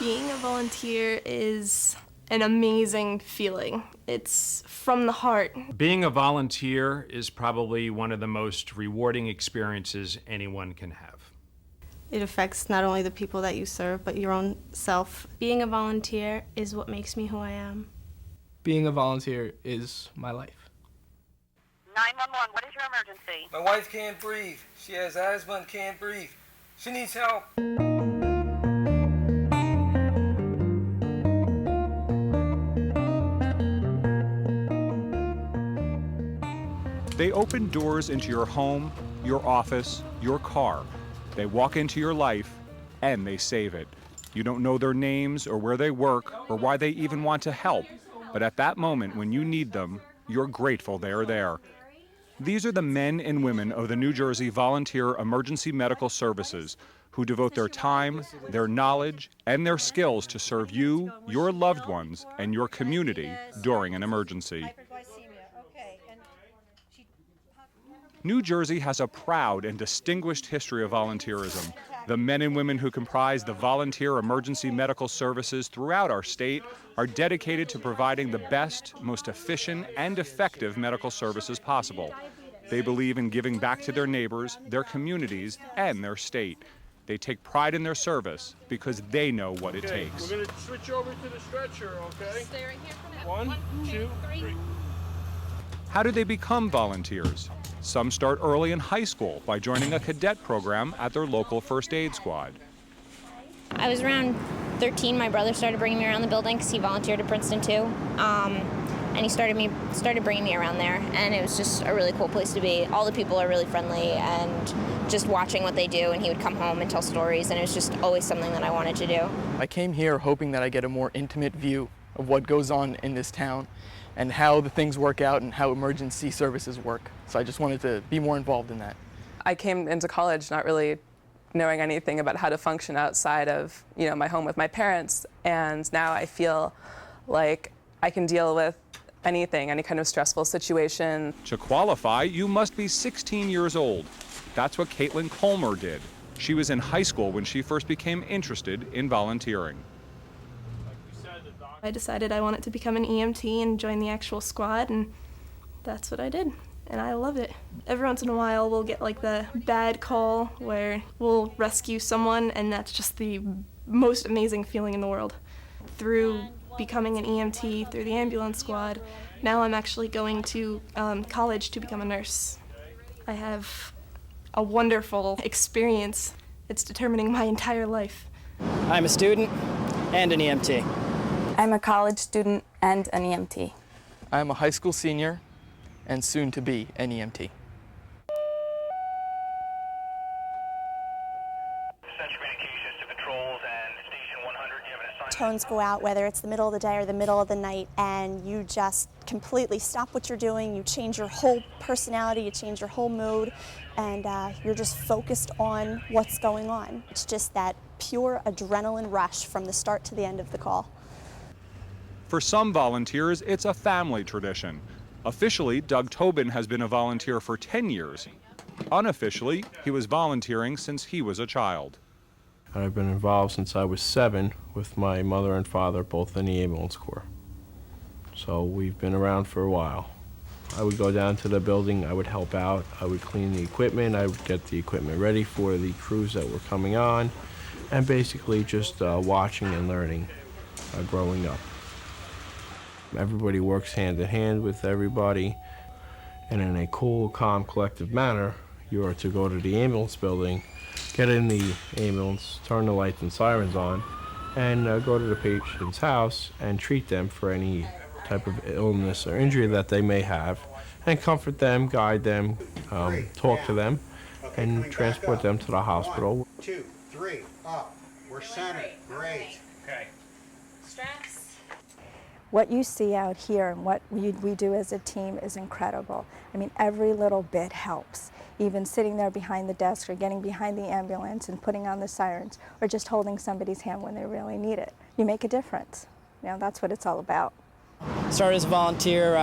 Being a volunteer is an amazing feeling. It's from the heart. Being a volunteer is probably one of the most rewarding experiences anyone can have. It affects not only the people that you serve, but your own self. Being a volunteer is what makes me who I am. Being a volunteer is my life. 911, what is your emergency? My wife can't breathe. She has asthma and can't breathe. She needs help. They open doors into your home, your office, your car. They walk into your life, and they save it. You don't know their names or where they work or why they even want to help, but at that moment when you need them, you're grateful they are there. These are the men and women of the New Jersey Volunteer Emergency Medical Services who devote their time, their knowledge, and their skills to serve you, your loved ones, and your community during an emergency. New Jersey has a proud and distinguished history of volunteerism. The men and women who comprise the volunteer emergency medical services throughout our state are dedicated to providing the best, most efficient, and effective medical services possible. They believe in giving back to their neighbors, their communities, and their state. They take pride in their service because they know what it takes. We're going to switch over to the stretcher, okay? Stay right here for now. 1, 2, 3. How do they become volunteers? Some start early in high school by joining a cadet program at their local first aid squad. I was around 13. My brother started bringing me around the building because he volunteered at Princeton too. And he started bringing me around there, and it was just a really cool place to be. All the people are really friendly, and just watching what they do, and he would come home and tell stories, and it was just always something that I wanted to do. I came here hoping that I get a more intimate view of what goes on in this town and how the things work out and how emergency services work. So I just wanted to be more involved in that. I came into college not really knowing anything about how to function outside of, my home with my parents, and now I feel like I can deal with anything, any kind of stressful situation. To qualify, you must be 16 years old. That's what Caitlin Colmer did. She was in high school when she first became interested in volunteering. I decided I wanted to become an EMT and join the actual squad, and that's what I did. And I love it. Every once in a while we'll get like the bad call where we'll rescue someone, and that's just the most amazing feeling in the world. Through becoming an EMT, through the ambulance squad, now I'm actually going to college to become a nurse. I have a wonderful experience. It's determining my entire life. I'm a student and an EMT. I'm a college student and an EMT. I'm a high school senior and soon to be an EMT. Tones go out, whether it's the middle of the day or the middle of the night, and you just completely stop what you're doing. You change your whole personality, you change your whole mood, and you're just focused on what's going on. It's just that pure adrenaline rush from the start to the end of the call. For some volunteers, it's a family tradition. Officially, Doug Tobin has been a volunteer for 10 years. Unofficially, he was volunteering since he was a child. I've been involved since I was 7 with my mother and father, both in the ambulance corps. So we've been around for a while. I would go down to the building, I would help out, I would clean the equipment, I would get the equipment ready for the crews that were coming on, and basically just watching and learning, growing up. Everybody works hand in hand with everybody, and in a cool, calm, collective manner, you are to go to the ambulance building, get in the ambulance, turn the lights and sirens on, and go to the patient's house and treat them for any type of illness or injury that they may have, and comfort them, guide them, talk to them, and transport them to the hospital. 1, 2, 3, up. We're centered. Great. Okay. Straps. What you see out here and what we do as a team is incredible. I mean, every little bit helps. Even sitting there behind the desk or getting behind the ambulance and putting on the sirens or just holding somebody's hand when they really need it. You make a difference. That's what it's all about. Started as a volunteer